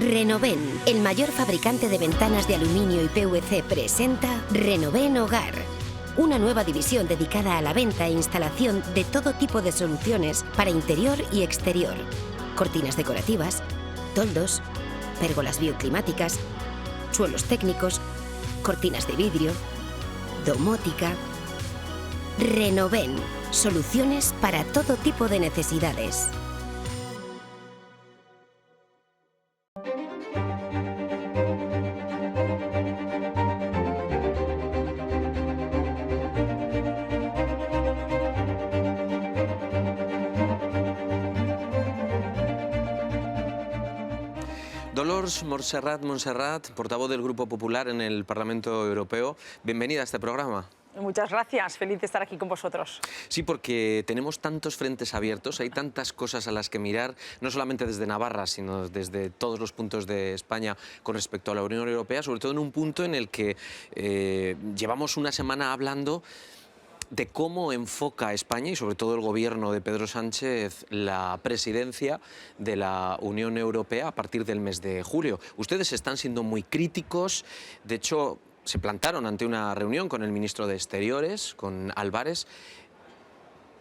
Renoven, el mayor fabricante de ventanas de aluminio y PVC, presenta Renoven Hogar. Una nueva división dedicada a la venta e instalación de todo tipo de soluciones para interior y exterior. Cortinas decorativas, toldos, pérgolas bioclimáticas, suelos técnicos, cortinas de vidrio, domótica. Renoven, soluciones para todo tipo de necesidades. Dolors Montserrat, portavoz del Grupo Popular en el Parlamento Europeo. Bienvenida a este programa. Muchas gracias, feliz de estar aquí con vosotros. Sí, porque tenemos tantos frentes abiertos, hay tantas cosas a las que mirar, no solamente desde Navarra, sino desde todos los puntos de España con respecto a la Unión Europea, sobre todo en un punto en el que llevamos una semana hablando de cómo enfoca España y sobre todo el gobierno de Pedro Sánchez la presidencia de la Unión Europea a partir del mes de julio. Ustedes están siendo muy críticos, de hecho se plantaron ante una reunión con el ministro de Exteriores, con Álvarez.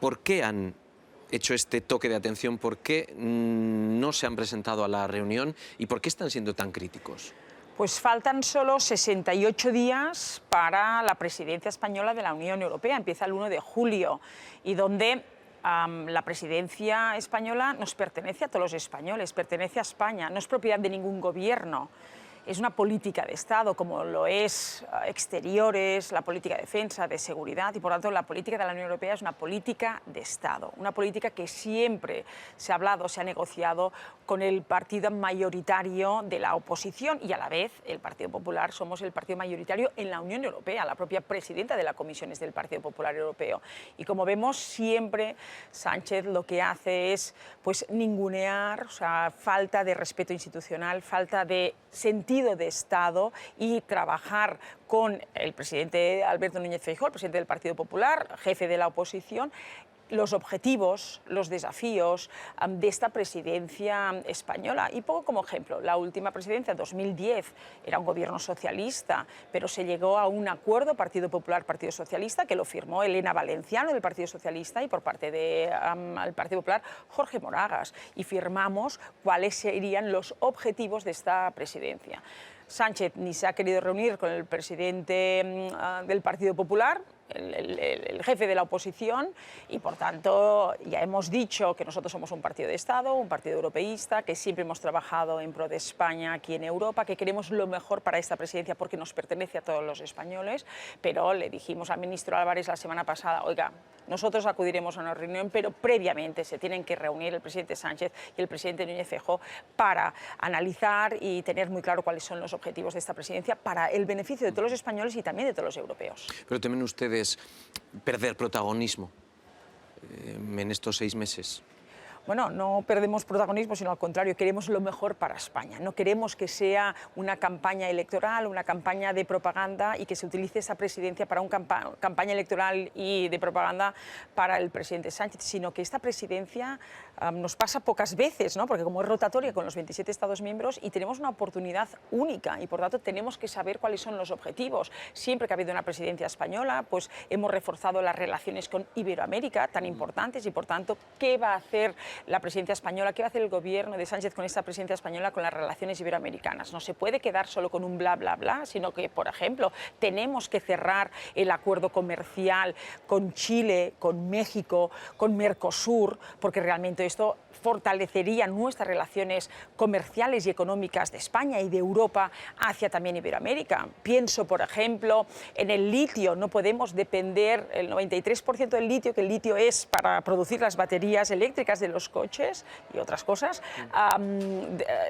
¿Por qué han hecho este toque de atención? ¿Por qué no se han presentado a la reunión y por qué están siendo tan críticos? Pues faltan solo 68 días para la presidencia española de la Unión Europea. Empieza el 1 de julio y donde la presidencia española nos pertenece a todos los españoles, pertenece a España, no es propiedad de ningún gobierno. Es una política de Estado, como lo es exteriores, la política de defensa, de seguridad, y por tanto la política de la Unión Europea es una política de Estado, una política que siempre se ha hablado, se ha negociado con el partido mayoritario de la oposición y a la vez el Partido Popular somos el partido mayoritario en la Unión Europea, la propia presidenta de la Comisión es del Partido Popular Europeo. Y como vemos, siempre Sánchez lo que hace es pues ningunear, o sea, falta de respeto institucional, falta de sentido de Estado y trabajar con el presidente Alberto Núñez Feijóo, el presidente del Partido Popular, jefe de la oposición, los objetivos, los desafíos de esta presidencia española. Y pongo como ejemplo, la última presidencia, 2010, era un gobierno socialista, pero se llegó a un acuerdo Partido Popular, Partido Socialista, que lo firmó Elena Valenciano del Partido Socialista y por parte del Partido Popular Jorge Moragas. Y firmamos cuáles serían los objetivos de esta presidencia. Sánchez ni se ha querido reunir con el presidente del Partido Popular, el jefe de la oposición, y por tanto ya hemos dicho que nosotros somos un partido de Estado, un partido europeísta, que siempre hemos trabajado en pro de España aquí en Europa, que queremos lo mejor para esta presidencia porque nos pertenece a todos los españoles, pero le dijimos al ministro Álvarez la semana pasada, oiga, nosotros acudiremos a una reunión, pero previamente se tienen que reunir el presidente Sánchez y el presidente Núñez Feijóo para analizar y tener muy claro cuáles son los objetivos de esta presidencia para el beneficio de todos los españoles y también de todos los europeos. Pero temen ustedes perder protagonismo en estos 6 meses. Bueno, no perdemos protagonismo, sino al contrario, queremos lo mejor para España. No queremos que sea una campaña electoral, una campaña de propaganda y que se utilice esa presidencia para una campaña electoral y de propaganda para el presidente Sánchez, sino que esta presidencia nos pasa pocas veces, ¿no? Porque como es rotatoria con los 27 Estados miembros y tenemos una oportunidad única y por tanto tenemos que saber cuáles son los objetivos. Siempre que ha habido una presidencia española, pues hemos reforzado las relaciones con Iberoamérica, tan importantes, y por tanto, ¿qué va a hacer la presidencia española, qué va a hacer el gobierno de Sánchez con esta presidencia española con las relaciones iberoamericanas? No se puede quedar solo con un bla, bla, bla, sino que, por ejemplo, tenemos que cerrar el acuerdo comercial con Chile, con México, con Mercosur, porque realmente esto fortalecería nuestras relaciones comerciales y económicas de España y de Europa hacia también Iberoamérica. Pienso, por ejemplo, en el litio. No podemos depender, el 93% del litio, que el litio es para producir las baterías eléctricas de los coches y otras cosas,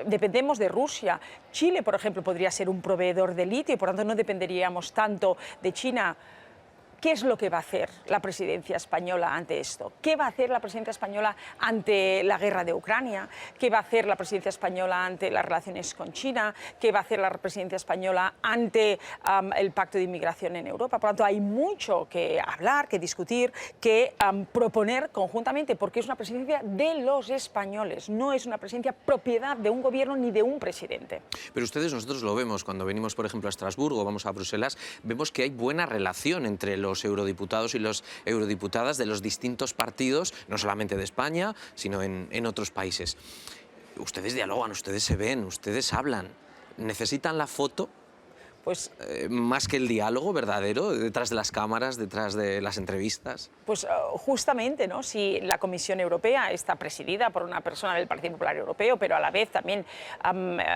dependemos de Rusia. Chile, por ejemplo, podría ser un proveedor de litio y por tanto no dependeríamos tanto de China. ¿Qué es lo que va a hacer la presidencia española ante esto? ¿Qué va a hacer la presidencia española ante la guerra de Ucrania? ¿Qué va a hacer la presidencia española ante las relaciones con China? ¿Qué va a hacer la presidencia española ante el pacto de inmigración en Europa? Por lo tanto, hay mucho que hablar, que discutir, que proponer conjuntamente, porque es una presidencia de los españoles, no es una presidencia propiedad de un gobierno ni de un presidente. Pero nosotros lo vemos cuando venimos, por ejemplo, a Estrasburgo, vamos a Bruselas, vemos que hay buena relación entre los eurodiputados y las eurodiputadas de los distintos partidos, no solamente de España, sino en otros países. Ustedes dialogan, ustedes se ven, ustedes hablan. ¿Necesitan la foto? Pues, más que el diálogo verdadero, detrás de las cámaras, detrás de las entrevistas. Pues justamente, ¿no? Si la Comisión Europea está presidida por una persona del Partido Popular Europeo, pero a la vez también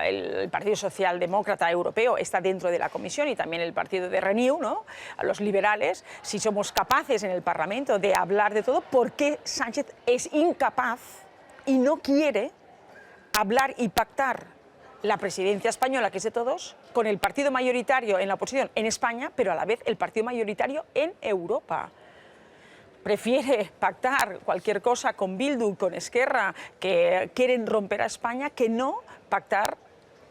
el Partido Socialdemócrata Europeo está dentro de la Comisión y también el partido de Renew, ¿no? Los liberales, si somos capaces en el Parlamento de hablar de todo, ¿por qué Sánchez es incapaz y no quiere hablar y pactar la presidencia española, que es de todos, con el partido mayoritario en la oposición en España, pero a la vez el partido mayoritario en Europa? Prefiere pactar cualquier cosa con Bildu, con Esquerra, que quieren romper a España, que no pactar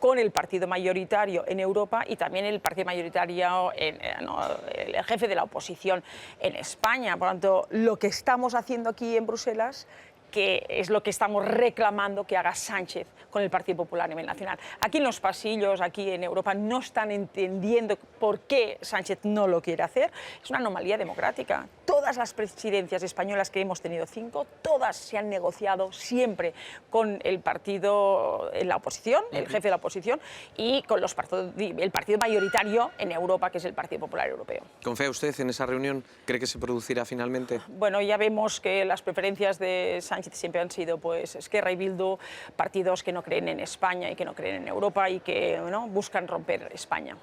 con el partido mayoritario en Europa y también el partido mayoritario, el jefe de la oposición en España. Por lo tanto, lo que estamos haciendo aquí en Bruselas, que es lo que estamos reclamando que haga Sánchez con el Partido Popular a nivel nacional. Aquí en los pasillos, aquí en Europa, no están entendiendo por qué Sánchez no lo quiere hacer. Es una anomalía democrática. Todas las presidencias españolas que hemos tenido, 5, todas se han negociado siempre con el partido en la oposición, el jefe de la oposición, y con el partido mayoritario en Europa, que es el Partido Popular Europeo. ¿Confía usted en esa reunión? ¿Cree que se producirá finalmente? Bueno, ya vemos que las preferencias de Sánchez siempre han sido, pues, Esquerra y Bildu, partidos que no creen en España y que no creen en Europa y que, ¿no?, buscan romper España.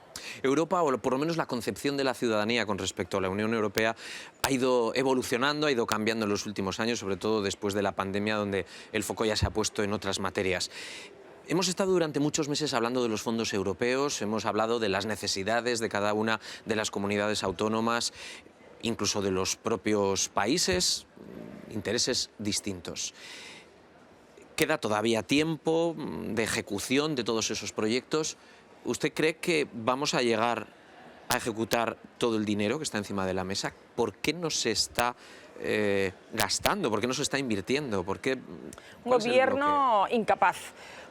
Europa, o por lo menos la concepción de la ciudadanía con respecto a la Unión Europea, ha ido evolucionando, ha ido cambiando en los últimos años, sobre todo después de la pandemia, donde el foco ya se ha puesto en otras materias. Hemos estado durante muchos meses hablando de los fondos europeos, hemos hablado de las necesidades de cada una de las comunidades autónomas, incluso de los propios países, intereses distintos. Queda todavía tiempo de ejecución de todos esos proyectos. ¿Usted cree que vamos a llegar a ejecutar todo el dinero que está encima de la mesa? ¿Por qué no se está gastando? ¿Por qué no se está invirtiendo? ¿Por qué? Un gobierno incapaz.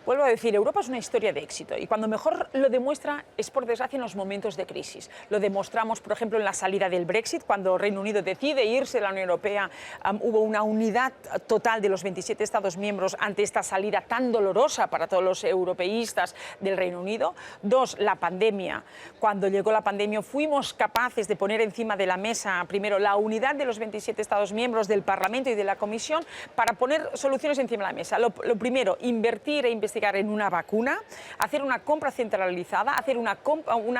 Vuelvo a decir, Europa es una historia de éxito y cuando mejor lo demuestra es, por desgracia, en los momentos de crisis. Lo demostramos, por ejemplo, en la salida del Brexit, cuando Reino Unido decide irse de la Unión Europea. Hubo una unidad total de los 27 Estados miembros ante esta salida tan dolorosa para todos los europeístas del Reino Unido. 2, la pandemia. Cuando llegó la pandemia fuimos capaces de poner encima de la mesa, primero, la unidad de los 27 Estados miembros del Parlamento y de la Comisión para poner soluciones encima de la mesa. Lo primero, invertir e investigar en una vacuna, hacer una compra centralizada, hacer una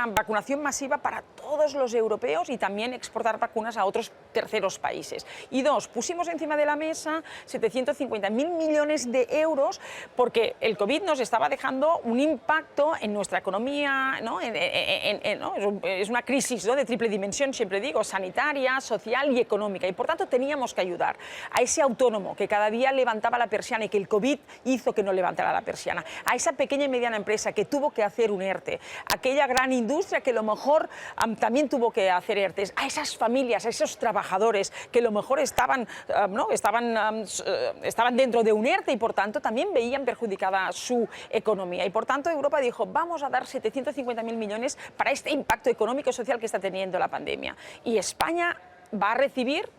vacunación masiva para todos los europeos y también exportar vacunas a otros terceros países. Y 2, pusimos encima de la mesa 750.000 millones de euros porque el COVID nos estaba dejando un impacto en nuestra economía, ¿no? Es una crisis, ¿no?, de triple dimensión, siempre digo, sanitaria, social y económica. Y por tanto teníamos que ayudar a ese autónomo que cada día levantaba la persiana y que el COVID hizo que no levantara la persiana, a esa pequeña y mediana empresa que tuvo que hacer un ERTE, aquella gran industria que a lo mejor también tuvo que hacer ERTEs, a esas familias, a esos trabajadores que a lo mejor estaban dentro de un ERTE y por tanto también veían perjudicada su economía. Y por tanto Europa dijo, vamos a dar 750.000 millones para este impacto económico y social que está teniendo la pandemia. Y España va a recibir,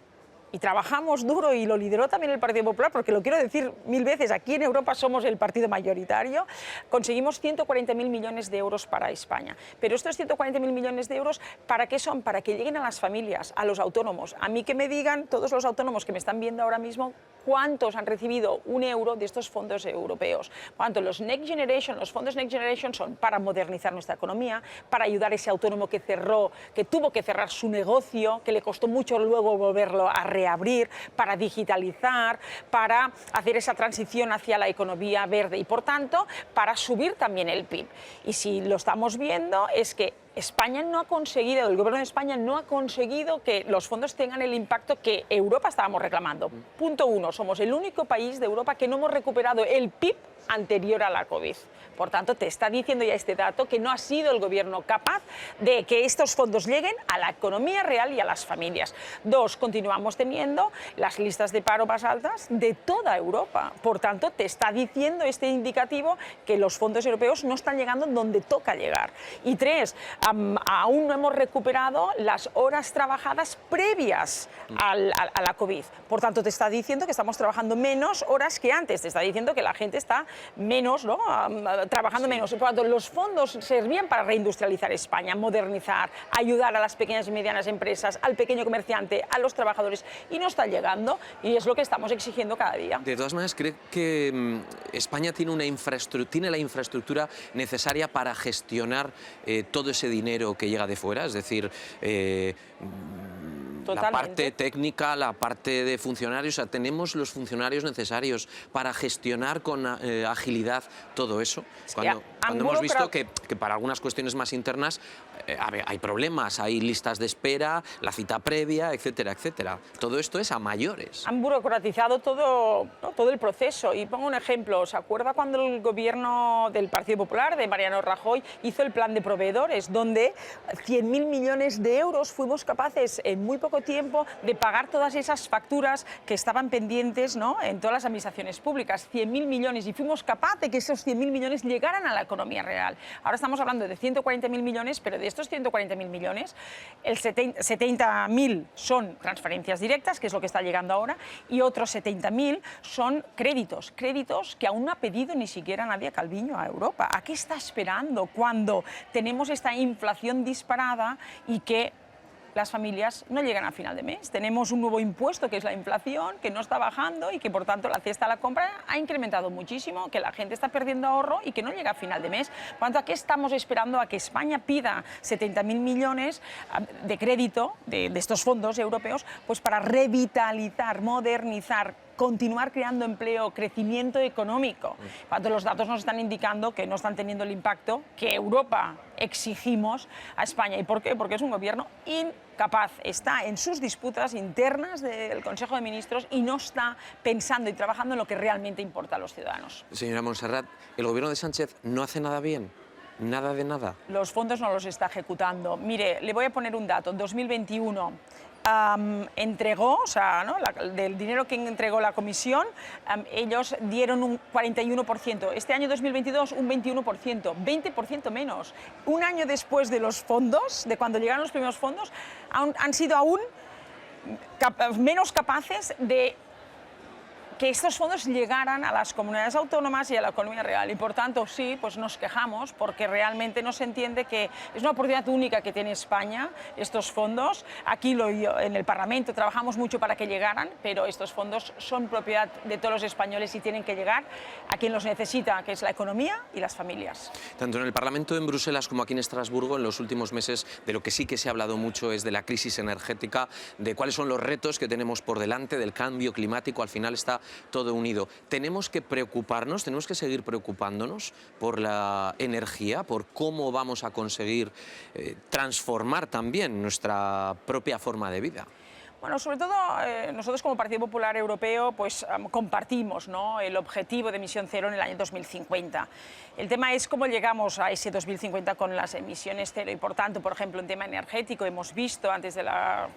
y trabajamos duro y lo lideró también el Partido Popular, porque lo quiero decir 1000 veces, aquí en Europa somos el partido mayoritario, conseguimos 140.000 millones de euros para España. Pero estos 140.000 millones de euros, ¿para qué son? Para que lleguen a las familias, a los autónomos. A mí que me digan, todos los autónomos que me están viendo ahora mismo, ¿cuántos han recibido un euro de estos fondos europeos? ¿Cuánto? Los fondos Next Generation son para modernizar nuestra economía, para ayudar a ese autónomo que tuvo que cerrar su negocio, que le costó mucho luego volverlo a reabrir, reabrir, para digitalizar, para hacer esa transición hacia la economía verde y, por tanto, para subir también el PIB. Y si lo estamos viendo es que España no ha conseguido, el gobierno de España no ha conseguido que los fondos tengan el impacto que Europa estábamos reclamando. Punto uno, somos el único país de Europa que no hemos recuperado el PIB anterior a la COVID. Por tanto, te está diciendo ya este dato que no ha sido el gobierno capaz de que estos fondos lleguen a la economía real y a las familias. Dos, continuamos teniendo las listas de paro más altas de toda Europa. Por tanto, te está diciendo este indicativo que los fondos europeos no están llegando donde toca llegar. Y tres, aún no hemos recuperado las horas trabajadas previas a la COVID. Por tanto, te está diciendo que estamos trabajando menos horas que antes. Te está diciendo que la gente está menos, ¿no? Trabajando menos. Por tanto, los fondos servían para reindustrializar España, modernizar, ayudar a las pequeñas y medianas empresas, al pequeño comerciante, a los trabajadores, y no están llegando, y es lo que estamos exigiendo cada día. De todas maneras, ¿cree que España tiene la infraestructura necesaria para gestionar todo ese dinero que llega de fuera? Es decir, la parte técnica, la parte de funcionarios, o sea, ¿tenemos los funcionarios necesarios para gestionar con agilidad todo eso? Cuando hemos visto que para algunas cuestiones más internas hay problemas, hay listas de espera, la cita previa, etcétera, etcétera. Todo esto es a mayores. Han burocratizado todo, ¿no? Todo el proceso. Y pongo un ejemplo. ¿Se acuerda cuando el gobierno del Partido Popular, de Mariano Rajoy, hizo el plan de proveedores, donde 100.000 millones de euros fuimos capaces en muy poco tiempo de pagar todas esas facturas que estaban pendientes, ¿no? En todas las administraciones públicas? 100.000 millones, y fuimos capaces de que esos 100.000 millones llegaran a la economía real. Ahora estamos hablando de 140.000 millones, pero de estos 140.000 millones, el 70.000 son transferencias directas, que es lo que está llegando ahora, y otros 70.000 son créditos que aún no ha pedido ni siquiera Nadia Calviño a Europa. ¿A qué está esperando cuando tenemos esta inflación disparada y que las familias no llegan a final de mes? Tenemos un nuevo impuesto, que es la inflación, que no está bajando y que, por tanto, la cesta de la compra ha incrementado muchísimo, que la gente está perdiendo ahorro y que no llega a final de mes. Por tanto, ¿a qué estamos esperando? A que España pida 70.000 millones de crédito de estos fondos europeos, pues para revitalizar, modernizar, continuar creando empleo, crecimiento económico. Cuando los datos nos están indicando que no están teniendo el impacto que Europa exigimos a España. ¿Y por qué? Porque es un gobierno incapaz. Está en sus disputas internas del Consejo de Ministros y no está pensando y trabajando en lo que realmente importa a los ciudadanos. Señora Montserrat, ¿el gobierno de Sánchez no hace nada bien? ¿Nada de nada? Los fondos no los está ejecutando. Mire, le voy a poner un dato. En 2021 entregó, o sea, ¿no? Del dinero que entregó la Comisión, ellos dieron un 41%. Este año 2022 un 21%, 20% menos. Un año después de los fondos, de cuando llegaron los primeros fondos, han sido aún menos capaces de que estos fondos llegaran a las comunidades autónomas y a la economía real. Y, por tanto, sí, pues nos quejamos porque realmente no se entiende que es una oportunidad única que tiene España, estos fondos. Aquí en el Parlamento trabajamos mucho para que llegaran, pero estos fondos son propiedad de todos los españoles y tienen que llegar a quien los necesita, que es la economía y las familias. Tanto en el Parlamento en Bruselas como aquí en Estrasburgo, en los últimos meses, de lo que sí que se ha hablado mucho es de la crisis energética, de cuáles son los retos que tenemos por delante, del cambio climático. Al final está todo unido. Tenemos que preocuparnos, tenemos que seguir preocupándonos por la energía, por cómo vamos a conseguir transformar también nuestra propia forma de vida. Bueno, sobre todo nosotros como Partido Popular Europeo pues compartimos, ¿no?, el objetivo de emisión cero en el año 2050. El tema es cómo llegamos a ese 2050 con las emisiones cero y, por tanto, por ejemplo, en tema energético hemos visto antes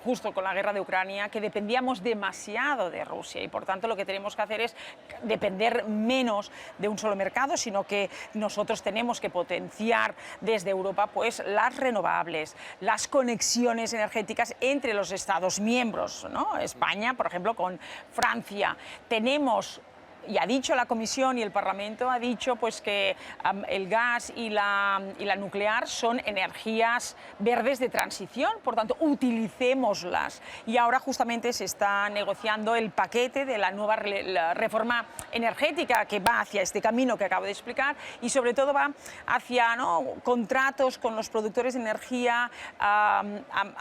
justo con la guerra de Ucrania que dependíamos demasiado de Rusia y, por tanto, lo que tenemos que hacer es depender menos de un solo mercado, sino que nosotros tenemos que potenciar desde Europa pues las renovables, las conexiones energéticas entre los Estados miembros, ¿no? España, por ejemplo, con Francia. Tenemos, y ha dicho la Comisión y el Parlamento, ha dicho pues que el gas y la nuclear son energías verdes de transición, por tanto, utilicémoslas. Y ahora justamente se está negociando el paquete de la nueva reforma energética que va hacia este camino que acabo de explicar y sobre todo va hacia, ¿no?, contratos con los productores de energía a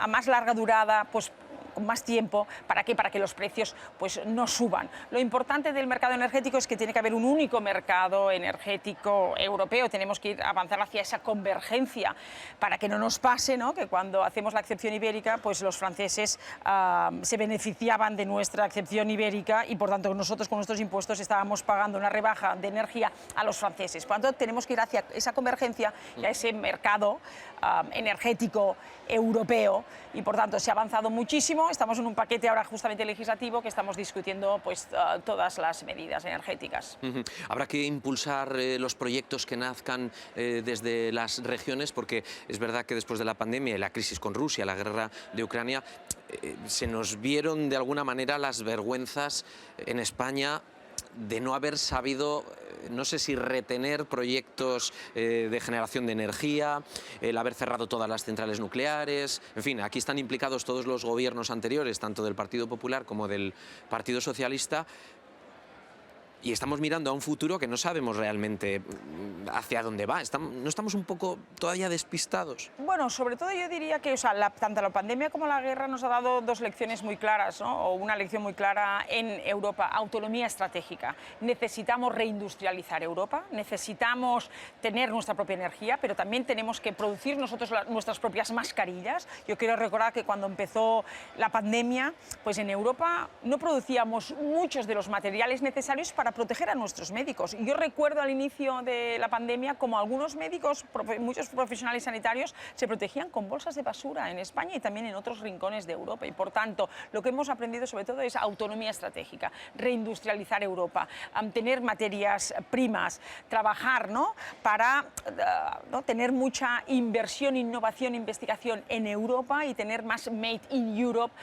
más larga durada, pues con más tiempo. ¿Para qué? Para que los precios pues, no suban. Lo importante del mercado energético es que tiene que haber un único mercado energético europeo. Tenemos que avanzar hacia esa convergencia para que no nos pase, ¿no?, que cuando hacemos la excepción ibérica, pues los franceses se beneficiaban de nuestra excepción ibérica y por tanto nosotros con nuestros impuestos estábamos pagando una rebaja de energía a los franceses. Por tanto, tenemos que ir hacia esa convergencia y a ese mercado energético europeo y por tanto se ha avanzado muchísimo. Estamos en un paquete ahora justamente legislativo que estamos discutiendo pues, todas las medidas energéticas. Habrá que impulsar los proyectos que nazcan desde las regiones, porque es verdad que después de la pandemia y la crisis con Rusia, la guerra de Ucrania, se nos vieron de alguna manera las vergüenzas en España de no haber sabido, no sé si retener proyectos de generación de energía, el haber cerrado todas las centrales nucleares, en fin, aquí están implicados todos los gobiernos anteriores, tanto del Partido Popular como del Partido Socialista, y estamos mirando a un futuro que no sabemos realmente hacia dónde va. ¿No estamos un poco todavía despistados? Bueno, sobre todo yo diría que tanto la pandemia como la guerra nos ha dado dos lecciones muy claras, ¿no? O una lección muy clara en Europa: autonomía estratégica. Necesitamos reindustrializar Europa, necesitamos tener nuestra propia energía, pero también tenemos que producir nosotros nuestras propias mascarillas. Yo quiero recordar que cuando empezó la pandemia, pues en Europa no producíamos muchos de los materiales necesarios para proteger a nuestros médicos. Y yo recuerdo al inicio de la pandemia como algunos médicos, muchos profesionales sanitarios, se protegían con bolsas de basura en España y también en otros rincones de Europa. Y por tanto, lo que hemos aprendido sobre todo es autonomía estratégica, reindustrializar Europa, tener materias primas, trabajar, ¿no?, para ¿no?, tener mucha inversión, innovación, investigación en Europa y tener más Made in Europe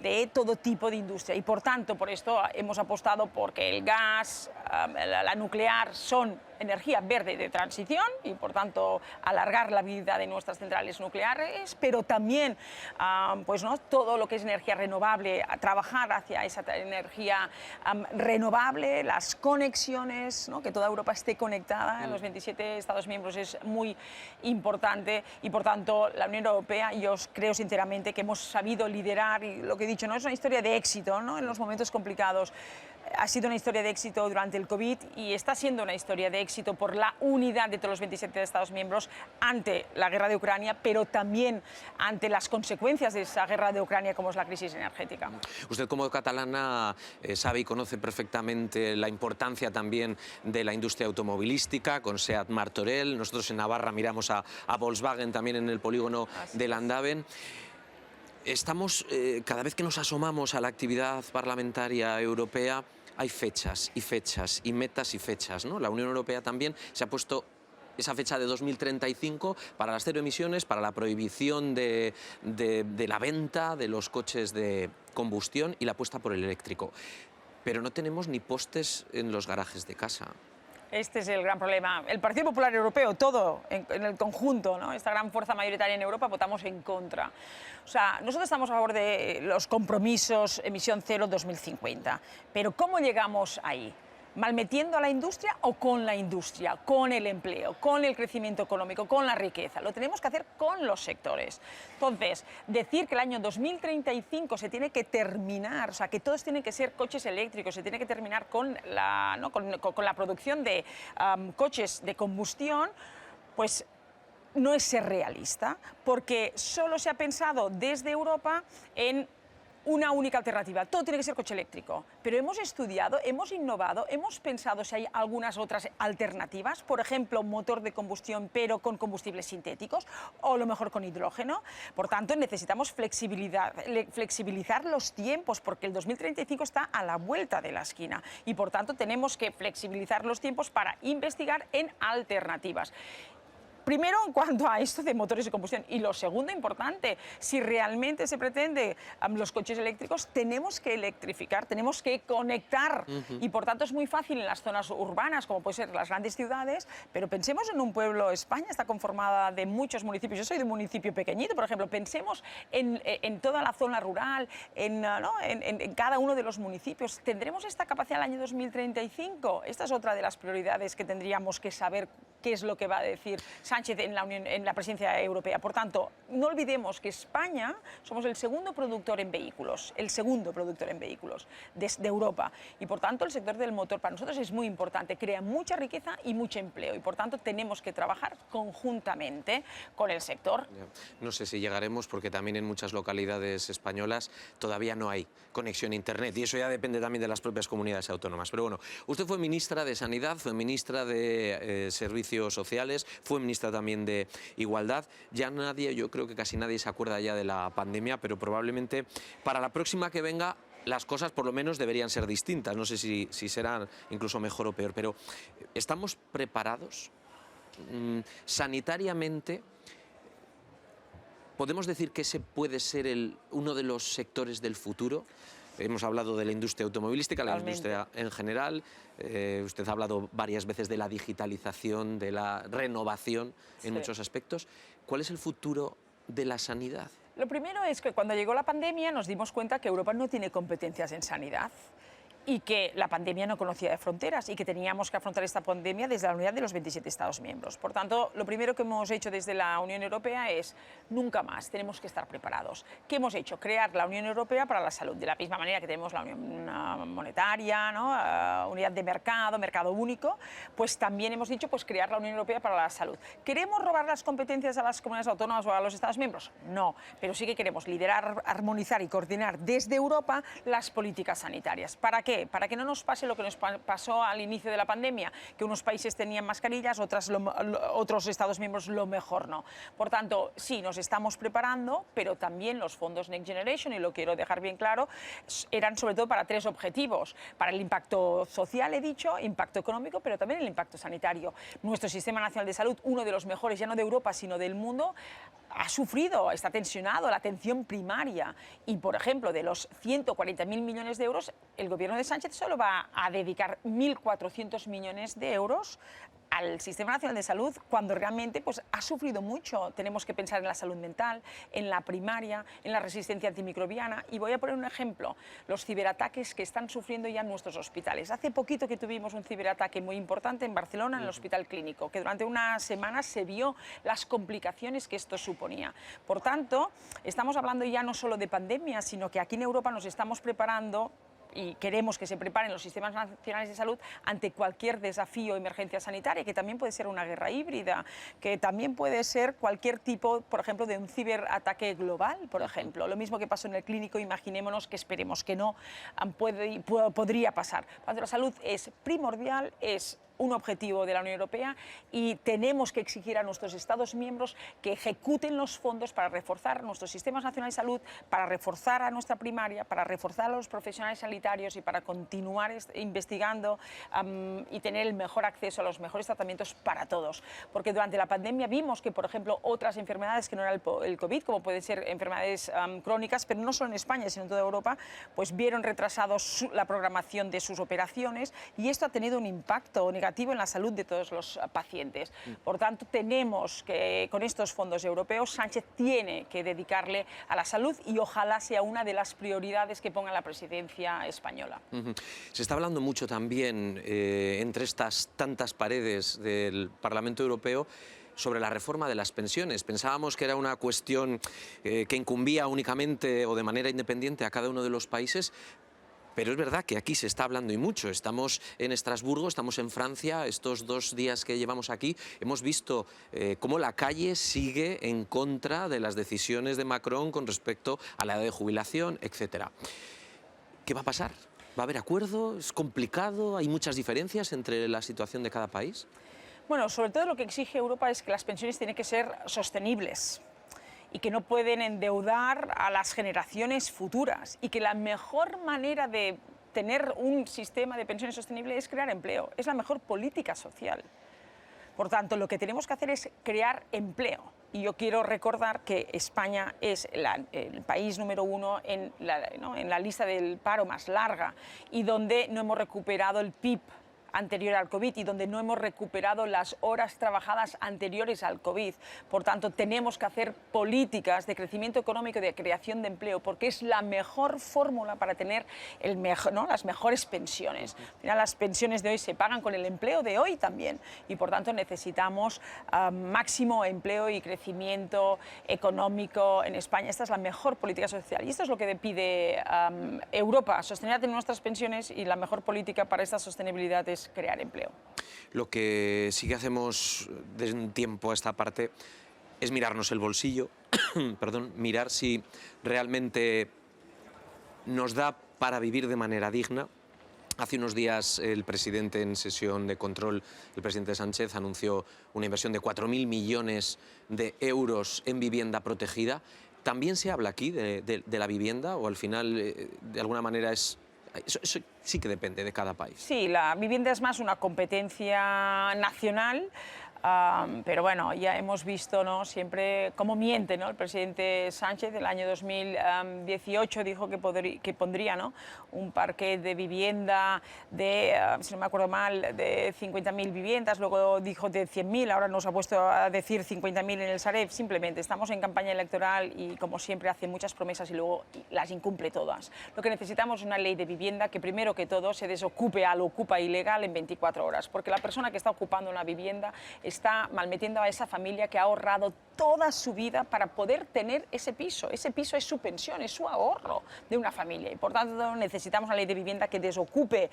de todo tipo de industria. Y por tanto, por esto hemos apostado porque el gas, la nuclear son energía verde de transición y por tanto alargar la vida de nuestras centrales nucleares, pero también pues, ¿no?, todo lo que es energía renovable, a trabajar hacia esa energía renovable, las conexiones, ¿no?, que toda Europa esté conectada en los 27 Estados miembros es muy importante y por tanto la Unión Europea, yo creo sinceramente que hemos sabido liderar, y lo que he dicho, no es una historia de éxito, ¿no?, en los momentos complicados. Ha sido una historia de éxito durante el COVID y está siendo una historia de éxito por la unidad de todos los 27 Estados miembros ante la guerra de Ucrania, pero también ante las consecuencias de esa guerra de Ucrania, como es la crisis energética. Usted, como catalana, sabe y conoce perfectamente la importancia también de la industria automovilística, con Seat Martorell. Nosotros en Navarra miramos a Volkswagen también en el polígono de Landaven. Estamos, cada vez que nos asomamos a la actividad parlamentaria europea, hay fechas y fechas y metas y fechas, ¿no? La Unión Europea también se ha puesto esa fecha de 2035 para las cero emisiones, para la prohibición de la venta de los coches de combustión y la apuesta por el eléctrico. Pero no tenemos ni postes en los garajes de casa. Este es el gran problema. El Partido Popular Europeo, todo en el conjunto, ¿no?, esta gran fuerza mayoritaria en Europa, votamos en contra. O sea, nosotros estamos a favor de los compromisos emisión cero 2050, pero ¿cómo llegamos ahí? ¿Malmetiendo a la industria o con la industria, con el empleo, con el crecimiento económico, con la riqueza? Lo tenemos que hacer con los sectores. Entonces, decir que el año 2035 se tiene que terminar, o sea, que todos tienen que ser coches eléctricos, se tiene que terminar con la, ¿no?, con la producción de coches de combustión, pues no es ser realista, porque solo se ha pensado desde Europa en una única alternativa. Todo tiene que ser coche eléctrico. Pero hemos estudiado, hemos innovado, hemos pensado si hay algunas otras alternativas, por ejemplo, motor de combustión pero con combustibles sintéticos o a lo mejor con hidrógeno. Por tanto, necesitamos flexibilizar los tiempos porque el 2035 está a la vuelta de la esquina y por tanto tenemos que flexibilizar los tiempos para investigar en alternativas. Primero, en cuanto a esto de motores de combustión. Y lo segundo importante, si realmente se pretende los coches eléctricos, tenemos que electrificar, tenemos que conectar. Y por tanto es muy fácil en las zonas urbanas, como pueden ser las grandes ciudades, pero pensemos en un pueblo. España está conformada de muchos municipios. Yo soy de un municipio pequeñito, por ejemplo. Pensemos en toda la zona rural, ¿no?, en cada uno de los municipios. ¿Tendremos esta capacidad el año 2035? Esta es otra de las prioridades que tendríamos que saber qué es lo que va a decir Sánchez en la presidencia europea. Por tanto, no olvidemos que España somos el segundo productor en vehículos, de Europa. Y por tanto, el sector del motor para nosotros es muy importante, crea mucha riqueza y mucho empleo. Y por tanto, tenemos que trabajar conjuntamente con el sector. No sé si llegaremos, porque también en muchas localidades españolas todavía no hay conexión a Internet. Y eso ya depende también de las propias comunidades autónomas. Pero bueno, usted fue ministra de Sanidad, fue ministra de Servicios Sociales, fue ministra también de Igualdad. Ya nadie, yo creo que casi nadie se acuerda ya de la pandemia, pero probablemente para la próxima que venga las cosas por lo menos deberían ser distintas. No sé si serán incluso mejor o peor, pero ¿estamos preparados sanitariamente? ¿Podemos decir que ese puede ser uno de los sectores del futuro? Hemos hablado de la industria automovilística, la industria en general. Usted ha hablado varias veces de la digitalización, de la renovación en muchos aspectos. ¿Cuál es el futuro de la sanidad? Lo primero es que cuando llegó la pandemia nos dimos cuenta que Europa no tiene competencias en sanidad y que la pandemia no conocía de fronteras y que teníamos que afrontar esta pandemia desde la unidad de los 27 Estados miembros. Por tanto, lo primero que hemos hecho desde la Unión Europea es nunca más, tenemos que estar preparados. ¿Qué hemos hecho? Crear la Unión Europea para la salud, de la misma manera que tenemos la Unión Monetaria, ¿no? Unidad de mercado, mercado único, pues también hemos dicho pues, crear la Unión Europea para la salud. ¿Queremos robar las competencias a las comunidades autónomas o a los Estados miembros? No, pero sí que queremos liderar, armonizar y coordinar desde Europa las políticas sanitarias. ¿Para qué? Para que no nos pase lo que nos pasó al inicio de la pandemia, que unos países tenían mascarillas, otros Estados miembros lo mejor no. Por tanto, sí, nos estamos preparando, pero también los fondos Next Generation, y lo quiero dejar bien claro, eran sobre todo para tres objetivos. Para el impacto social, he dicho, impacto económico, pero también el impacto sanitario. Nuestro Sistema Nacional de Salud, uno de los mejores, ya no de Europa, sino del mundo, ha sufrido, está tensionado la atención primaria. Y, por ejemplo, de los 140.000 millones de euros, el gobierno de Sánchez solo va a dedicar 1.400 millones de euros al Sistema Nacional de Salud, cuando realmente pues, ha sufrido mucho. Tenemos que pensar en la salud mental, en la primaria, en la resistencia antimicrobiana. Y voy a poner un ejemplo, los ciberataques que están sufriendo ya en nuestros hospitales. Hace poquito que tuvimos un ciberataque muy importante en Barcelona, en el Hospital Clínico, que durante unas semanas se vio las complicaciones que esto suponía. Por tanto, estamos hablando ya no solo de pandemia, sino que aquí en Europa nos estamos preparando y queremos que se preparen los sistemas nacionales de salud ante cualquier desafío o emergencia sanitaria, que también puede ser una guerra híbrida, que también puede ser cualquier tipo, por ejemplo, de un ciberataque global, por ejemplo. Lo mismo que pasó en el Clínico, imaginémonos que esperemos que no, podría pasar. Cuando la salud es primordial, es un objetivo de la Unión Europea y tenemos que exigir a nuestros Estados miembros que ejecuten los fondos para reforzar nuestros sistemas nacionales de salud, para reforzar a nuestra primaria, para reforzar a los profesionales sanitarios y para continuar investigando y tener el mejor acceso a los mejores tratamientos para todos. Porque durante la pandemia vimos que, por ejemplo, otras enfermedades que no era el COVID, como pueden ser enfermedades crónicas, pero no solo en España, sino en toda Europa, pues vieron retrasados la programación de sus operaciones y esto ha tenido un impacto negativo en la salud de todos los pacientes. Por tanto, tenemos que, con estos fondos europeos, Sánchez tiene que dedicarle a la salud y ojalá sea una de las prioridades que ponga la presidencia española. Se está hablando mucho también, entre estas tantas paredes del Parlamento Europeo, sobre la reforma de las pensiones. Pensábamos que era una cuestión que incumbía únicamente o de manera independiente a cada uno de los países, pero es verdad que aquí se está hablando y mucho. Estamos en Estrasburgo, estamos en Francia, estos 2 días que llevamos aquí, hemos visto cómo la calle sigue en contra de las decisiones de Macron con respecto a la edad de jubilación, etc. ¿Qué va a pasar? ¿Va a haber acuerdo? ¿Es complicado? ¿Hay muchas diferencias entre la situación de cada país? Bueno, sobre todo lo que exige Europa es que las pensiones tienen que ser sostenibles y que no pueden endeudar a las generaciones futuras y que la mejor manera de tener un sistema de pensiones sostenible es crear empleo, es la mejor política social. Por tanto, lo que tenemos que hacer es crear empleo. Y yo quiero recordar que España es el país número 1 en la lista del paro más larga y donde no hemos recuperado el PIB anterior al COVID y donde no hemos recuperado las horas trabajadas anteriores al COVID. Por tanto, tenemos que hacer políticas de crecimiento económico y de creación de empleo, porque es la mejor fórmula para tener las mejores pensiones. Al final, las pensiones de hoy se pagan con el empleo de hoy también y, por tanto, necesitamos máximo empleo y crecimiento económico en España. Esta es la mejor política social y esto es lo que pide Europa, sostenibilidad en nuestras pensiones, y la mejor política para esta sostenibilidad es crear empleo. Lo que sí que hacemos desde un tiempo a esta parte es mirarnos el bolsillo, perdón, mirar si realmente nos da para vivir de manera digna. Hace unos días el presidente, en sesión de control, el presidente Sánchez, anunció una inversión de 4.000 millones de euros en vivienda protegida. ¿También se habla aquí de la vivienda o al final, de alguna manera, eso sí que depende de cada país? Sí, la vivienda es más una competencia nacional. Pero bueno, ya hemos visto, ¿no?, siempre cómo miente, ¿no? El presidente Sánchez del año 2018 dijo que pondría, ¿no?, un parque de vivienda de, si no me acuerdo mal, de 50.000 viviendas, luego dijo de 100.000, ahora nos ha puesto a decir 50.000 en el Sareb. Simplemente estamos en campaña electoral y, como siempre, hace muchas promesas y luego las incumple todas. Lo que necesitamos es una ley de vivienda que, primero que todo, se desocupe al ocupa ilegal en 24 horas, porque la persona que está ocupando una vivienda está malmetiendo a esa familia que ha ahorrado toda su vida para poder tener ese piso. Ese piso es su pensión, es su ahorro de una familia y, por tanto, necesitamos una ley de vivienda que desocupe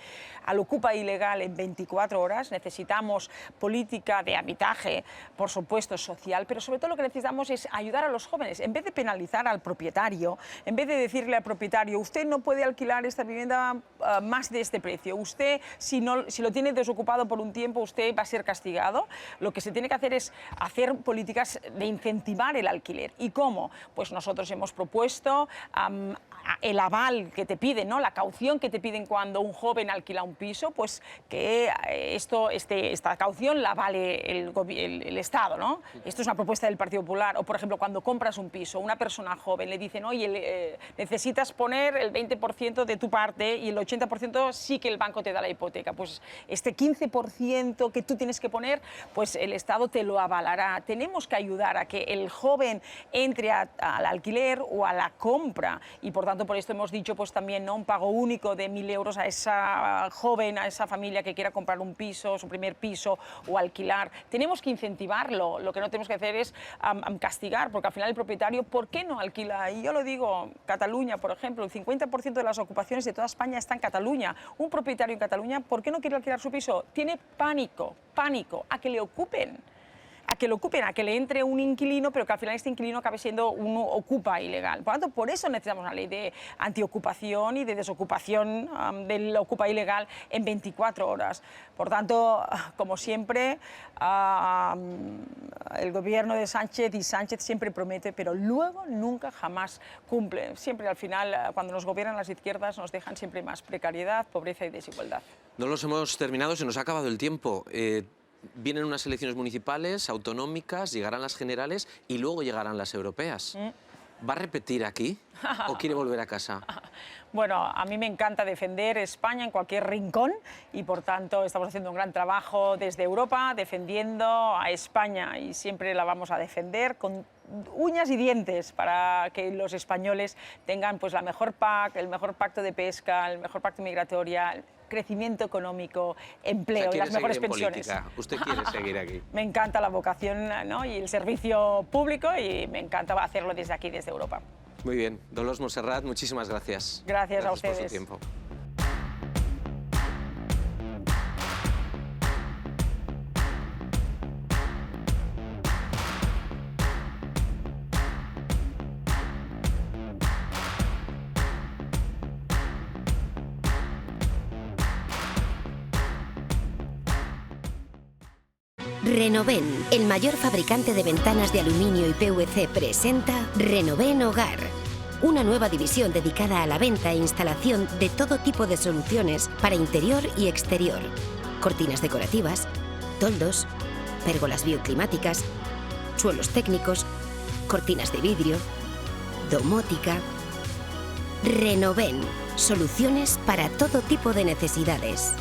al ocupa ilegal en 24 horas. Necesitamos política de habitaje, por supuesto, social, pero sobre todo lo que necesitamos es ayudar a los jóvenes. En vez de penalizar al propietario, en vez de decirle al propietario, usted no puede alquilar esta vivienda más de este precio, usted, si lo tiene desocupado por un tiempo, usted va a ser castigado. Lo que se tiene que hacer es hacer políticas de incentivar el alquiler. ¿Y cómo? Pues nosotros hemos propuesto el aval que te piden, ¿no?, la caución que te piden cuando un joven alquila un piso, pues que esta caución la vale el Estado, ¿no? Esto es una propuesta del Partido Popular. O, por ejemplo, cuando compras un piso, una persona joven le dicen, oye, necesitas poner el 20% de tu parte y el 80% sí que el banco te da la hipoteca. Pues este 15% que tú tienes que poner, pues el Estado te lo avalará. Tenemos que ayudar a que el joven entre al alquiler o a la compra y, por tanto, por esto hemos dicho pues también, ¿no?, un pago único de 1.000 euros a esa joven, a esa familia que quiera comprar un piso, su primer piso, o alquilar. Tenemos que incentivarlo. Lo que no tenemos que hacer es castigar, porque al final el propietario, ¿por qué no alquila? Y yo lo digo, Cataluña, por ejemplo, el 50% de las ocupaciones de toda España está en Cataluña. Un propietario en Cataluña, ¿por qué no quiere alquilar su piso? Tiene pánico a que le ocupen. A que le entre un inquilino, pero que al final este inquilino acabe siendo un ocupa ilegal. Por lo tanto, por eso necesitamos una ley de antiocupación y de desocupación del ocupa ilegal en 24 horas. Por tanto, como siempre, el gobierno de Sánchez siempre promete, pero luego nunca jamás cumple. Siempre al final, cuando nos gobiernan las izquierdas, nos dejan siempre más precariedad, pobreza y desigualdad. No los hemos terminado, se nos ha acabado el tiempo. Vienen unas elecciones municipales, autonómicas, llegarán las generales y luego llegarán las europeas. ¿Va a repetir aquí o quiere volver a casa? Bueno, a mí me encanta defender España en cualquier rincón y, por tanto, estamos haciendo un gran trabajo desde Europa defendiendo a España y siempre la vamos a defender con uñas y dientes para que los españoles tengan pues la mejor PAC, el mejor pacto de pesca, el mejor pacto migratorio, crecimiento económico, empleo y las mejores pensiones. Política. ¿Usted quiere seguir aquí? Me encanta la vocación, ¿no?, y el servicio público y me encanta hacerlo desde aquí, desde Europa. Muy bien. Dolors Montserrat, muchísimas gracias. Gracias a ustedes. Por su tiempo. Renoven, el mayor fabricante de ventanas de aluminio y PVC, presenta Renoven Hogar. Una nueva división dedicada a la venta e instalación de todo tipo de soluciones para interior y exterior. Cortinas decorativas, toldos, pérgolas bioclimáticas, suelos técnicos, cortinas de vidrio, domótica. Renoven, soluciones para todo tipo de necesidades.